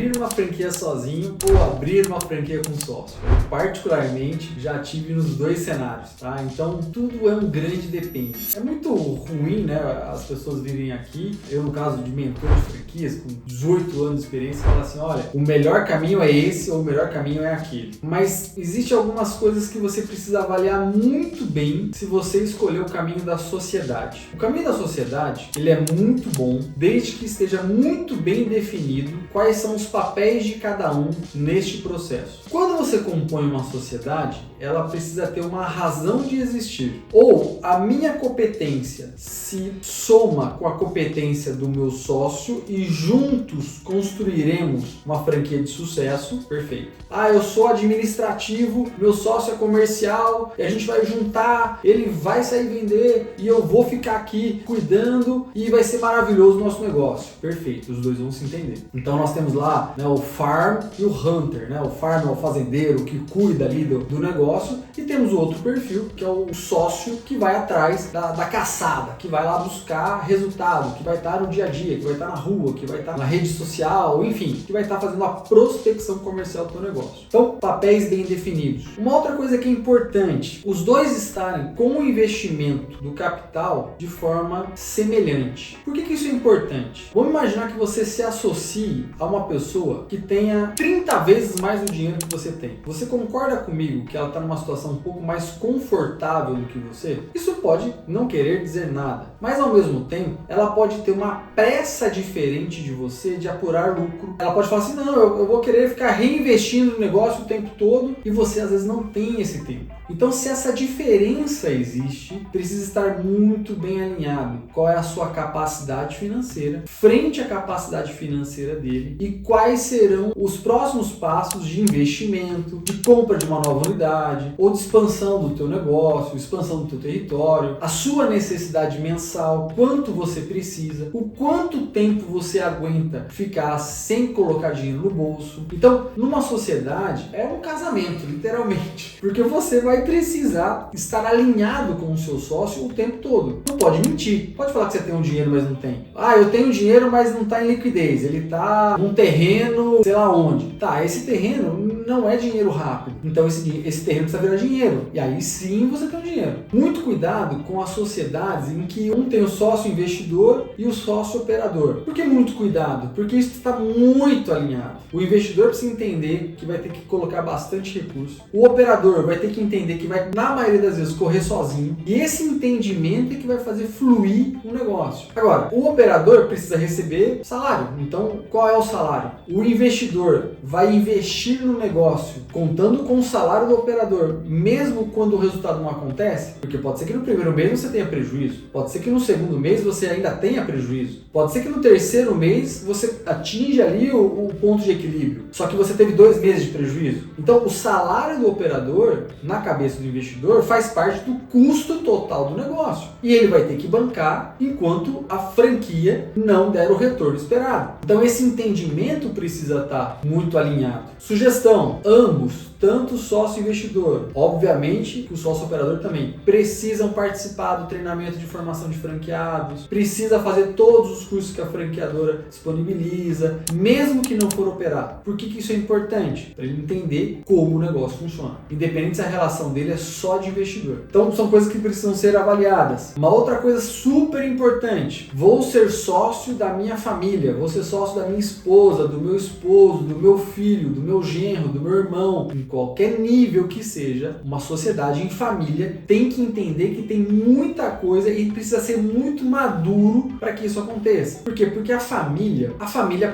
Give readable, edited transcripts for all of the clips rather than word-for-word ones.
abrir uma franquia sozinho ou abrir uma franquia com sócio? Eu, particularmente, já tive nos dois cenários, tá? Então, tudo é um grande depende. É muito ruim, né, as pessoas virem aqui, eu no caso de mentor de franquias, com 18 anos de experiência, falar assim, olha, o melhor caminho é esse ou o melhor caminho é aquele. Mas existe algumas coisas que você precisa avaliar muito bem se você escolher o caminho da sociedade. O caminho da sociedade, ele é muito bom, desde que esteja muito bem definido quais são os papéis de cada um neste processo. Quando você compõe uma sociedade, ela precisa ter uma razão de existir. Ou a minha competência se soma com a competência do meu sócio e juntos construiremos uma franquia de sucesso, perfeito. Ah, eu sou administrativo, meu sócio é comercial, e a gente vai juntar, ele vai sair vender e eu vou ficar aqui cuidando e vai ser maravilhoso o nosso negócio. Perfeito, os dois vão se entender. Então nós temos lá, né, o farm e o hunter, né? O farm é o fazendeiro que cuida ali do negócio e temos o outro perfil que é o sócio que vai atrás da caçada, que vai lá buscar resultado, que vai estar no dia a dia, que vai estar na rua, que vai estar na rede social, enfim, que vai estar fazendo a prospecção comercial do teu negócio. Então, papéis bem definidos. Uma outra coisa que é importante, os dois estarem com o investimento do capital de forma semelhante. Por que isso é importante? Vamos imaginar que você se associe a uma pessoa que tenha 30 vezes mais o dinheiro que você tem. Você concorda comigo que ela está numa situação um pouco mais confortável do que você? Isso pode não querer dizer nada, mas ao mesmo tempo, ela pode ter uma pressa diferente de você de apurar lucro. Ela pode falar assim, não, eu vou querer ficar reinvestindo no negócio o tempo todo e você às vezes não tem esse tempo. Então, se essa diferença existe, precisa estar muito bem alinhado. Qual é a sua capacidade financeira frente à capacidade financeira dele e quais serão os próximos passos de investimento, de compra de uma nova unidade ou de expansão do teu negócio, expansão do teu território, a sua necessidade mensal, quanto você precisa, o quanto tempo você aguenta ficar sem colocar dinheiro no bolso. Então, numa sociedade, é um casamento, literalmente, porque você vai precisar estar alinhado com o seu sócio o tempo todo. Não pode mentir. Pode falar que você tem um dinheiro, mas não tem. Ah, eu tenho dinheiro, mas não está em liquidez. Ele está num terreno, sei lá onde. Tá, esse terreno não é dinheiro rápido. Então esse terreno precisa virar dinheiro. E aí sim você tem um dinheiro. Muito cuidado com as sociedades em que um tem o sócio investidor e o sócio operador. Por que muito cuidado? Porque isso está muito alinhado. O investidor precisa entender que vai ter que colocar bastante recurso. O operador vai ter que entender que vai, na maioria das vezes, correr sozinho. E esse entendimento é que vai fazer fluir o negócio. Agora, o operador precisa receber salário. Então, qual é o salário? O investidor vai investir no negócio contando com o salário do operador, mesmo quando o resultado não acontece? Porque pode ser que no primeiro mês você tenha prejuízo. Pode ser que no segundo mês você ainda tenha prejuízo. Pode ser que no terceiro mês você atinja ali o ponto de equilíbrio. Só que você teve 2 meses de prejuízo. Então, o salário do operador, na cabeça do investidor, faz parte do custo total do negócio. E ele vai ter que bancar enquanto a franquia não der o retorno esperado. Então, esse entendimento precisa estar muito alinhado. Sugestão: ambos, tanto o sócio e investidor, obviamente que o sócio operador também, precisam participar do treinamento de formação de franqueados, precisa fazer todos os cursos que a franqueadora disponibiliza, mesmo que não for operar. Por que isso é importante? Para ele entender como o negócio funciona, independente se a relação dele é só de investidor. Então são coisas que precisam ser avaliadas. Uma outra coisa super importante: vou ser sócio da minha família, vou ser sócio da minha esposa, do meu esposo, do meu filho, do meu genro, do meu irmão. Em qualquer nível que seja, uma sociedade em família tem que entender que tem muita coisa e precisa ser muito maduro para que isso aconteça. Por quê? Porque a família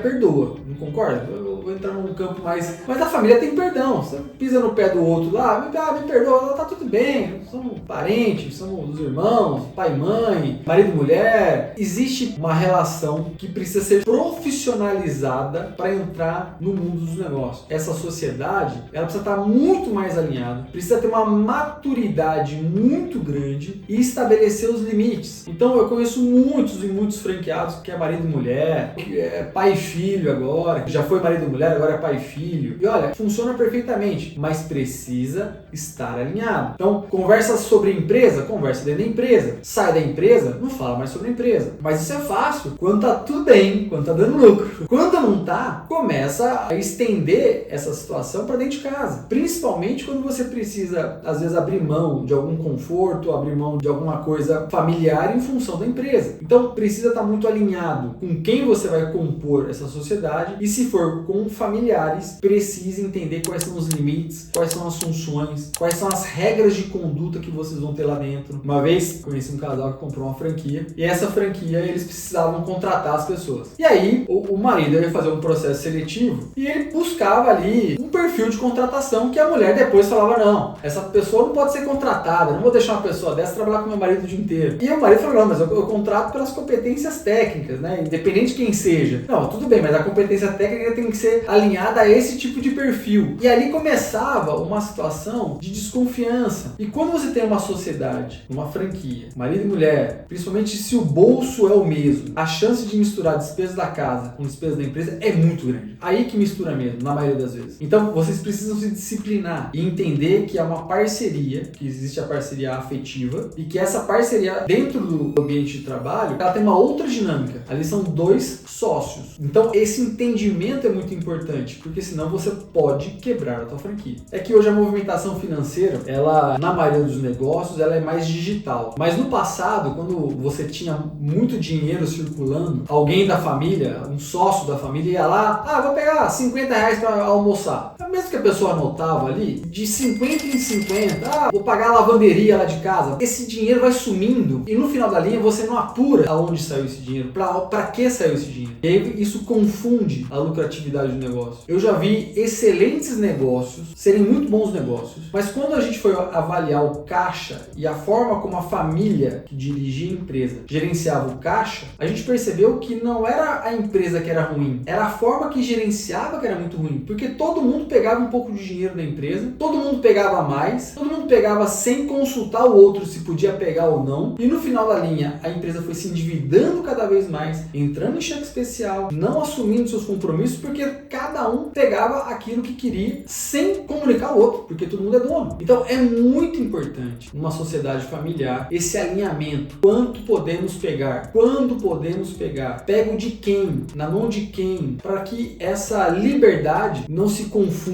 perdoa, não concorda? Eu vou entrar num campo mais... Mas a família tem perdão. Você pisa no pé do outro lá, me perdoa, tá tudo bem, somos parentes, somos irmãos, pai e mãe, marido e mulher. Existe uma relação que precisa ser profissionalizada para entrar no mundo dos negócios. Essa sociedade, ela precisa estar muito mais alinhada, precisa ter uma maturidade muito grande e estabelecer os limites. Então eu conheço muitos franqueados que é marido e mulher, que é pai e filho agora, que já foi marido e mulher, mulher agora é pai e filho. E olha, funciona perfeitamente, mas precisa estar alinhado. Então, conversa sobre empresa, conversa dentro da empresa. Sai da empresa, não fala mais sobre a empresa. Mas isso é fácil quando tá tudo bem, quando tá dando lucro. Quando não tá, começa a estender essa situação para dentro de casa. Principalmente quando você precisa, às vezes, abrir mão de algum conforto, abrir mão de alguma coisa familiar em função da empresa. Então, precisa estar muito alinhado com quem você vai compor essa sociedade e, se for com familiares, precisa entender quais são os limites, quais são as funções, quais são as regras de conduta que vocês vão ter lá dentro. Uma vez, conheci um casal que comprou uma franquia e essa franquia eles precisavam contratar as pessoas. E aí, o marido ia fazer um processo seletivo e ele buscava ali um perfil de contratação que a mulher depois falava, não, essa pessoa não pode ser contratada, não vou deixar uma pessoa dessa trabalhar com meu marido o dia inteiro. E o marido falou, não, mas eu contrato pelas competências técnicas, né? Independente de quem seja. Não, tudo bem, mas a competência técnica tem que ser alinhada a esse tipo de perfil. E ali começava uma situação de desconfiança. E quando você tem uma sociedade, uma franquia, marido e mulher, principalmente se o bolso é o mesmo, a chance de misturar despesas da casa com despesas da empresa é muito grande. Aí que mistura mesmo, na maioria das vezes. Então, vocês precisam se disciplinar e entender que é uma parceria, que existe a parceria afetiva e que essa parceria dentro do ambiente de trabalho, ela tem uma outra dinâmica. Ali são dois sócios. Então, esse entendimento é muito importante, porque senão você pode quebrar a tua franquia. É que hoje a movimentação financeira, ela, na maioria dos negócios, ela é mais digital. Mas no passado, quando você tinha muito dinheiro circulando, alguém da família, um sócio da família ia lá, vou pegar R$50 para almoçar. Mesmo que a pessoa anotava ali, de 50 em 50, vou pagar a lavanderia lá de casa. Esse dinheiro vai sumindo e no final da linha você não apura aonde saiu esse dinheiro, para que saiu esse dinheiro. E aí isso confunde a lucratividade do negócio. Eu já vi excelentes negócios serem muito bons negócios, mas quando a gente foi avaliar o caixa e a forma como a família que dirigia a empresa gerenciava o caixa, a gente percebeu que não era a empresa que era ruim, era a forma que gerenciava que era muito ruim, porque todo mundo pegava um pouco de dinheiro da empresa, todo mundo pegava mais, todo mundo pegava sem consultar o outro se podia pegar ou não, e no final da linha a empresa foi se endividando cada vez mais, entrando em cheque especial, não assumindo seus compromissos, porque cada um pegava aquilo que queria sem comunicar o outro, porque todo mundo é dono. Então é muito importante numa sociedade familiar esse alinhamento, quanto podemos pegar, quando podemos pegar, pego de quem, na mão de quem, para que essa liberdade não se confunda,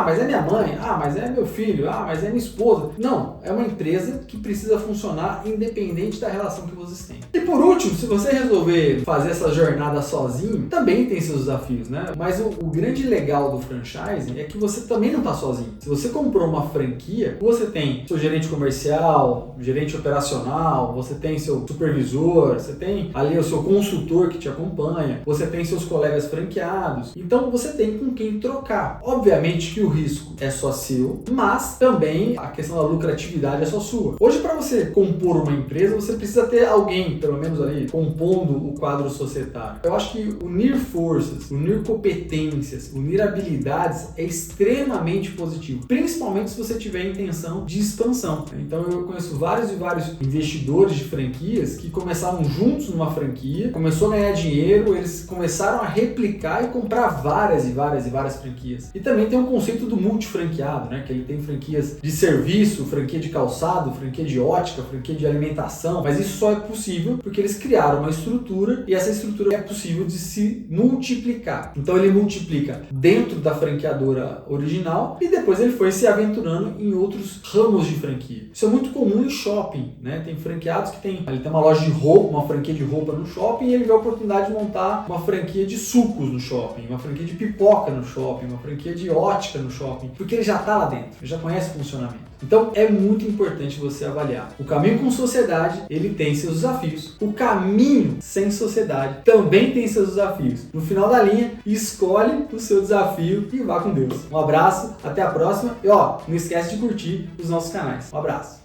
mas é minha mãe, mas é meu filho, mas é minha esposa. Não, é uma empresa que precisa funcionar independente da relação que vocês têm. E por último, se você resolver fazer essa jornada sozinho, também tem seus desafios, né? Mas o grande legal do franchising é que você também não está sozinho. Se você comprou uma franquia, você tem seu gerente comercial, gerente operacional, você tem seu supervisor, você tem ali o seu consultor que te acompanha, você tem seus colegas franqueados. Então você tem com quem trocar. Obviamente que o risco é só seu, mas também a questão da lucratividade é só sua. Hoje, para você compor uma empresa, você precisa ter alguém, pelo menos ali, compondo o quadro societário. Eu acho que unir forças, unir competências, unir habilidades é extremamente positivo, principalmente se você tiver intenção de expansão. Então eu conheço vários e vários investidores de franquias que começaram juntos numa franquia, começou a ganhar dinheiro, eles começaram a replicar e comprar várias e várias e várias franquias. E também tem o conceito do multifranqueado, né? Que ele tem franquias de serviço, franquia de calçado, franquia de ótica, franquia de alimentação, mas isso só é possível porque eles criaram uma estrutura e essa estrutura é possível de se multiplicar. Então ele multiplica dentro da franqueadora original e depois ele foi se aventurando em outros ramos de franquia. Isso é muito comum em shopping, né? Tem franqueados que tem uma loja de roupa, uma franquia de roupa no shopping e ele vê a oportunidade de montar uma franquia de sucos no shopping, uma franquia de pipoca no shopping, uma franquia de ótica no shopping, porque ele já está lá dentro, ele já conhece o funcionamento. Então é muito importante você avaliar. O caminho com sociedade, ele tem seus desafios. O caminho sem sociedade também tem seus desafios. No final da linha, escolhe o seu desafio e vá com Deus. Um abraço, até a próxima e não esquece de curtir os nossos canais. Um abraço.